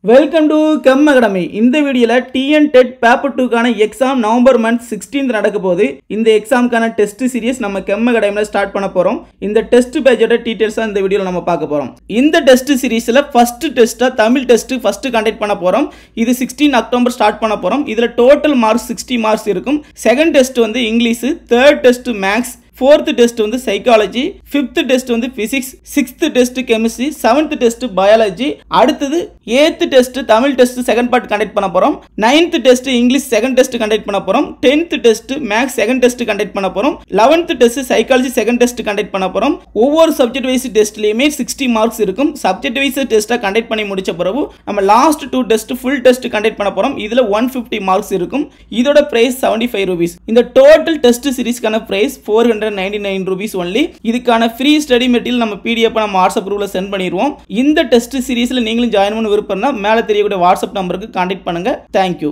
Welcome to gem academy. இந்த வீடியோல TN dead paper 2 கான எக்ஸாம் நவம்பர் மந்த் 16th நடக்க போகுது. இந்த எக்ஸாம்க்கான டெஸ்ட் சீரிஸ் நம்ம கெம் அகாடமில ஸ்டார்ட் பண்ண போறோம். இந்த டெஸ்ட் பேட்சோட டீடைல்ஸ் இந்த வீடியோல நம்ம பார்க்க போறோம். இந்த டெஸ்ட் சீரிஸ்ல ஃபர்ஸ்ட் டெஸ்டா தமிழ் டெஸ்ட் ஃபர்ஸ்ட் கண்டக்ட் பண்ண போறோம். இது 16 அக்டோபர் ஸ்டார்ட் பண்ண போறோம். இதுல டோட்டல் மார்க்ஸ் 60 மார்க்ஸ் இருக்கும். செகண்ட் டெஸ்ட் வந்து English, third test maths, fourth test வந்து சைக்காலஜி, fifth டெஸ்ட் வந்து physics, sixth test chemistry, seventh test biology. அடுத்தது 8th test Tamil test second part conduct பண்ண போறோம். 9th test English second test conduct பண்ண போறோம். 10th test maths second test conduct பண்ண போறோம். 11th test psychology second test conduct பண்ண போறோம். ஒவ்வொரு சப்ஜெக்ட் வைஸ் டெஸ்ட்லயுமே 60 மார்க்ஸ் இருக்கும். சப்ஜெக்ட் வைஸ் டெஸ்ட்டை கண்டக்ட் பண்ணி முடிச்ச பிறகு நம்ம last 2 test full test conduct பண்ண போறோம். இதுல 150 மார்க்ஸ் இருக்கும். இதோட பிரைஸ் 75 ரூபீஸ். இந்த டோட்டல் டெஸ்ட் சீரிஸ்க்கான பிரைஸ் 499 rupees only. இதுக்கான ஃப்ரீ ஸ்டடி மெட்டீரியல் நம்ம PDF நம்ம வாட்ஸ்அப் குரூப்ல சென்ட் பண்ணிடுவோம். இந்த டெஸ்ட் சீரிஸ்ல நீங்களும் ஜாயின் பண்ண விருப்பம்னா மேலே தெரியக்கூடிய வாட்ஸ்அப் நம்பருக்கு கான்டாக்ட் பண்ணுங்க. தேங்க்யூ.